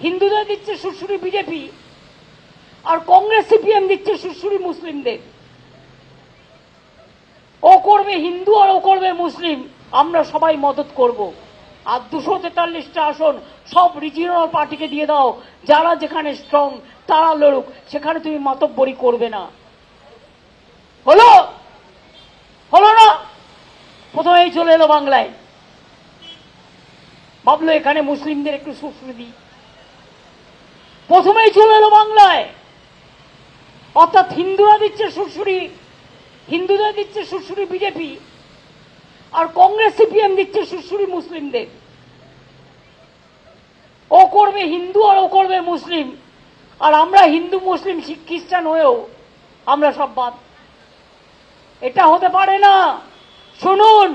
হিন্দুদের দিচ্ছে সুরসুরি বিজেপি, আর কংগ্রেস সিপিএম দিচ্ছে সুরসুরি মুসলিমদের। ও করবে হিন্দু আর ও করবে মুসলিম, আমরা সবাই মদত করব। আর 243টা আসন সব রিজিওনাল পার্টিকে দিয়ে দাও, যারা যেখানে স্ট্রং তারা লড়ুক, সেখানে তুমি মাতব্বরি করবে না। হলো হলো না? প্রথমেই চলে এলো বাংলায়, ভাবলো এখানে মুসলিমদের একটু সুরসুরি দিই, প্রথমেই চলে এলো বাংলায়। অর্থাৎ হিন্দুরা দিচ্ছে সুরসুরি, হিন্দুদের দিচ্ছে সুরসুরি বিজেপি, আর কংগ্রেস সিপিএম দিচ্ছে সুরসুরি মুসলিমদের। ও করবে হিন্দু আর ও করবে মুসলিম, আর আমরা হিন্দু মুসলিম শিখ খ্রিস্টান হয়েও আমরা সব বাদ। এটা হতে পারে না। শুনুন,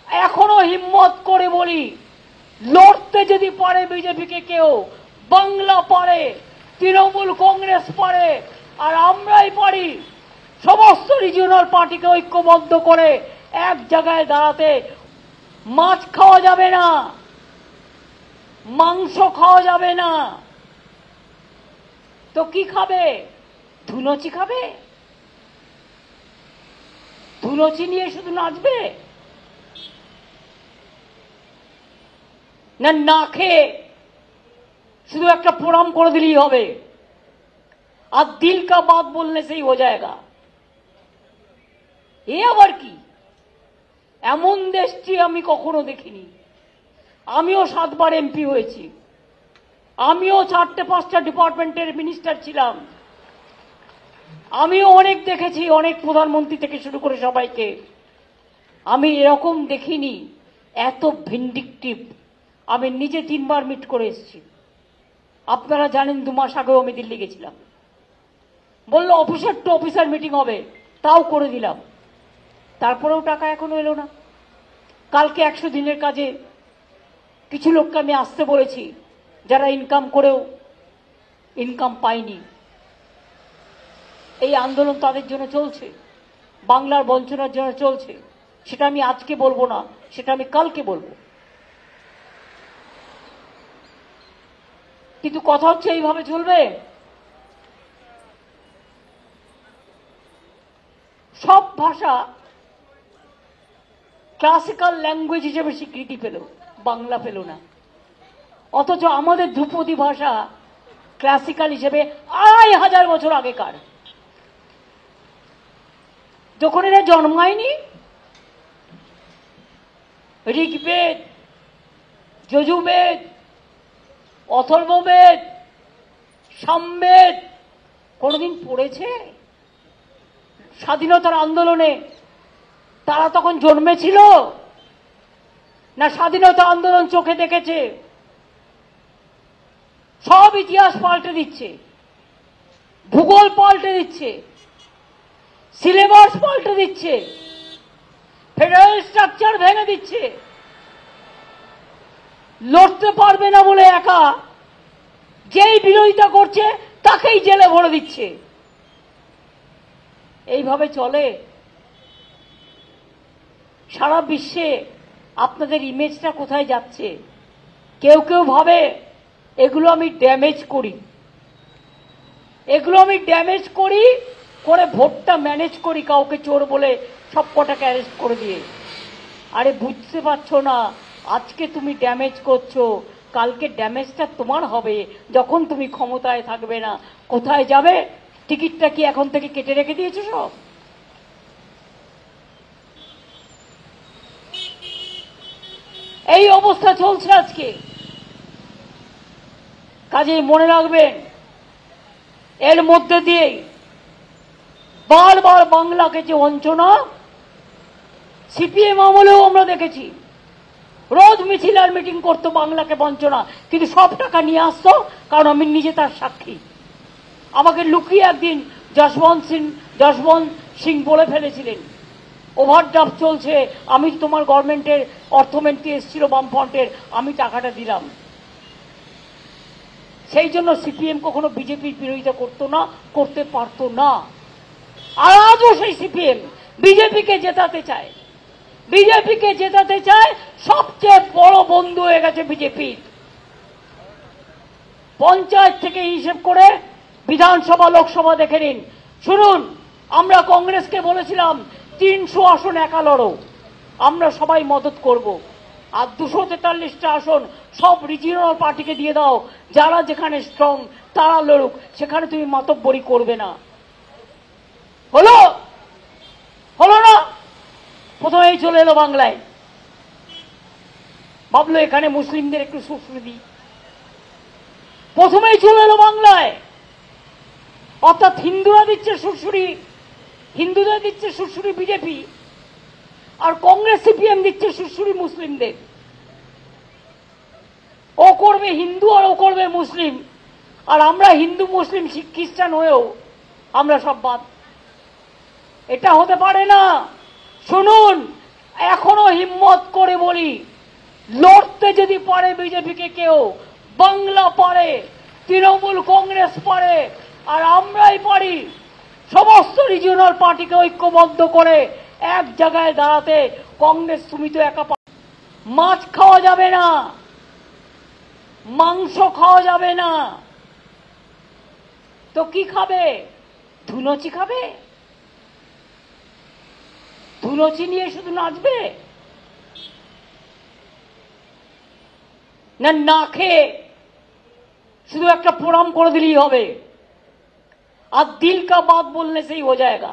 এখনো হিম্মত করে বলি, লড়তে যদি পারে বিজেপিকে কেউ, বাংলা পারে, তৃণমূল কংগ্রেস পারে, আর আমরাই পারি সমস্ত রিজিওনাল পার্টিকে ঐক্যবদ্ধ করে এক জায়গায় দাঁড়াতে। মাছ খাওয়া যাবে না, মাংস খাওয়া যাবে না, তো কি খাবে? ধুনুচি খাবে? ধুনুচি নিয়ে শুধু নাচবে? না না খেয়ে শুধু একটা প্রণাম করে দিলেই হবে, আর দিল কা বাত বলনে সেই হয়ে যায়গা? এ আবার কি? এমন দেশটি আমি কখনো দেখিনি। আমিও 7 বার এমপি হয়েছি, আমিও 4টে-5টা ডিপার্টমেন্টের মিনিস্টার ছিলাম, আমিও অনেক দেখেছি, অনেক প্রধানমন্ত্রী থেকে শুরু করে সবাইকে। আমি এরকম দেখিনি এত ভিন্ডিকটিভ। আমি নিজে 3 বার মিট করে এসেছি। আপনারা জানেন 2 মাস আগেও আমি দিল্লি গেছিলাম, বললো অফিসার টু অফিসার মিটিং হবে, তাও করে দিলাম। তারপরেও টাকা এখনো এলো না। কালকে 100 দিনের কাজে কিছু লোককে আমি আসতে বলেছি, যারা ইনকাম করেও ইনকাম পায়নি। এই আন্দোলন তাদের জন্য চলছে, বাংলার বঞ্চনার জন্য চলছে। সেটা আমি আজকে বলবো না, সেটা আমি কালকে বলবো। কিন্তু কথা হচ্ছে এইভাবে চলবে? সব ভাষা ক্লাসিক্যাল ল্যাঙ্গুয়েজ হিসেবে স্বীকৃতি পেল, বাংলা পেল না। অথচ আমাদের ধ্রুপদী ভাষা ক্লাসিক্যাল হিসেবে 2500 বছর আগেকার। যখন এরা জন্মায়নি, ঋগ্বেদ, যজুর্বেদ, অথর্ববেদ, সামবেদ কোনদিন পড়েছে? স্বাধীনতার আন্দোলনে তারা তখন জন্মেছিল না স্বাধীনতা আন্দোলন চোখে দেখেছে? সব ইতিহাস পাল্টে দিচ্ছে, ভূগোল পাল্টে দিচ্ছে, সিলেবাস পাল্টে দিচ্ছে, ফেডারেল স্ট্রাকচার ভেঙে দিচ্ছে। লড়তে পারবে না বলে একা যেই বিরোধিতা করছে তাকেই জেলে ভরে দিচ্ছে। এইভাবে চলে? সারা বিশ্বে আপনাদের ইমেজটা কোথায় যাচ্ছে? কেউ কেউ ভাবে এগুলো আমি ড্যামেজ করি, এগুলো আমি ড্যামেজ করি করে ভোটটা ম্যানেজ করি, কাউকে চোর বলে সব কটাকে অ্যারেস্ট করে দিয়ে। আরে বুঝতে পারছো না, আজকে তুমি ড্যামেজ করছো, কালকে ড্যামেজটা তোমার হবে যখন তুমি ক্ষমতায় থাকবে না। কোথায় যাবে? টিকিটটা কি এখন থেকে কেটে রেখে দিয়েছো সব? এই অবস্থা চলছে আজকে। কাজেই মনে রাখবেন, এর মধ্যে দিয়েই বারবার বাংলাকে যে বঞ্চনা, সিপিএম আমলেও আমরা দেখেছি, রোজ মিছিল আর মিটিং করতো বাংলাকে বঞ্চনা, কিন্তু সব টাকা নিয়ে আসতো, কারণ আমি নিজে তার সাক্ষী। আমাকে লুকিয়ে একদিন যশবন্ত সিং বলে ফেলেছিলেন, ওভারড্রাফট চলছে, আমি তোমার গভর্নমেন্টের অর্থমন্ত্রী এসেছিল বামফ্রন্টের, আমি টাকাটা দিলাম। সেই জন্য সিপিএম কখনো বিজেপির বিরোধিতা করতো না, করতে পারতো না। আর আজও সেই সিপিএম বিজেপিকে জেতাতে চায়, বিজেপিকে জেতাতে চায়। সবচেয়ে বড় বন্ধু হয়ে গেছে বিজেপির। পঞ্চায়েত থেকে হিসেব করে বিধানসভা লোকসভা দেখে নিন। শুনুন, আমরা কংগ্রেসকে বলেছিলাম 300 আসন একা লড়ো, আমরা সবাই মদত করব। আর 243টা আসন সব রিজিওনাল পার্টিকে দিয়ে দাও, যারা যেখানে স্ট্রং তারা লড়ুক, সেখানে তুমি মাতব্বরি করবে না। হলো হলো না? প্রথমেই চলে এলো বাংলায়, ভাবলো এখানে মুসলিমদের একটু সুশ্রী দিই, প্রথমেই চলে এলো বাংলায়। অর্থাৎ হিন্দুরা দিচ্ছে সুশ্রী, হিন্দুদের দিচ্ছে সুশ্রী বিজেপি, আর কংগ্রেস সিপিএম দিচ্ছে সুশ্রী মুসলিমদের। ও করবে হিন্দু আর ও করবে মুসলিম, আর আমরা হিন্দু মুসলিম শিখ খ্রিস্টান হয়েও আমরা সব বাদ। এটা হতে পারে না। শুনুন, এখনো হিম্মত করে বলি, লড়তে যদি পারে বিজেপিকে কেউ, বাংলা পারে, তৃণমূল কংগ্রেস পারে, আর আমরাই পারি সমস্ত রিজিওনাল পার্টিকে ঐক্যবদ্ধ করে এক জায়গায় দাঁড়াতে। কংগ্রেস তুমি তো একা, মাছ খাওয়া যাবে না, মাংস খাওয়া যাবে না, তো কি খাবে? ধুনুচি খাবে? ধুনুচি নিয়ে শুধু নাচবে? না না খেয়ে শুধু একটা প্রণাম করে দিলেই হবে, আর দিল কা বাত বলনে সেই হো যায়গা?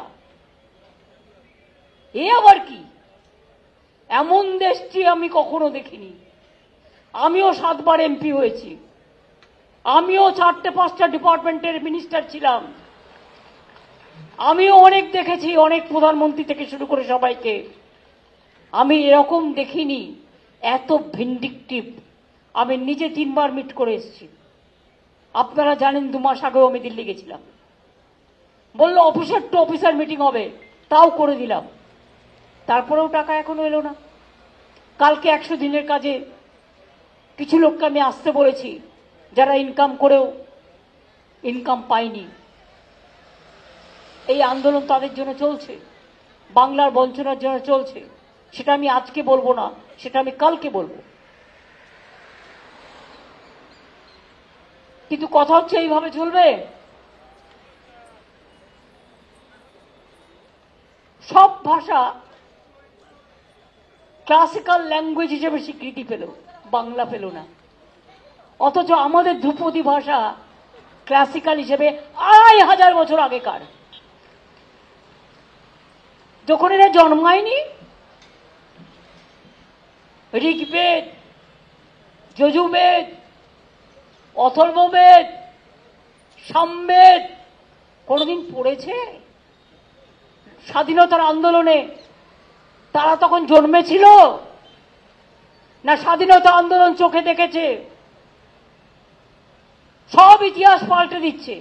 এ আবার কি? এমন দেশটি আমি কখনো দেখিনি। আমিও 7 বার এমপি হয়েছি, আমিও 4টে-5টা ডিপার্টমেন্টের মিনিস্টার ছিলাম, আমিও অনেক দেখেছি, অনেক প্রধানমন্ত্রী থেকে শুরু করে সবাইকে। আমি এরকম দেখিনি এত ভিন্ডিকটিভ। আমি নিজে 3 বার মিট করে এসেছি। আপনারা জানেন 2 মাস আগেও আমি দিল্লি গেছিলাম, বললো অফিসার টু অফিসার মিটিং হবে, তাও করে দিলাম। তারপরেও টাকা এখনো এলো না। কালকে 100 দিনের কাজে কিছু লোককে আমি আসতে বলেছি, যারা ইনকাম করেও ইনকাম পায়নি। এই আন্দোলন তাদের জন্য চলছে, বাংলার বঞ্চনার জন্য চলছে। সেটা আমি আজকে বলবো না, সেটা আমি কালকে বলবো। কিন্তু কথা হচ্ছে এইভাবে চলবে? সব ভাষা ক্লাসিক্যাল ল্যাঙ্গুয়েজ হিসেবে স্বীকৃতি পেল, বাংলা পেল না। অথচ আমাদের ধ্রুপদী ভাষা ক্লাসিক্যাল হিসেবে 2500 বছর আগেকার। যখন এরা জন্মায়নি, ঋগ্বেদ, যজুর্বেদ, অথর্ববেদ, সামবেদ কোনদিন পড়েছে? স্বাধীনতার আন্দোলনে তারা তখন জন্মেছিল না স্বাধীনতা আন্দোলন চোখে দেখেছে? সব ইতিহাস পাল্টে দিচ্ছে।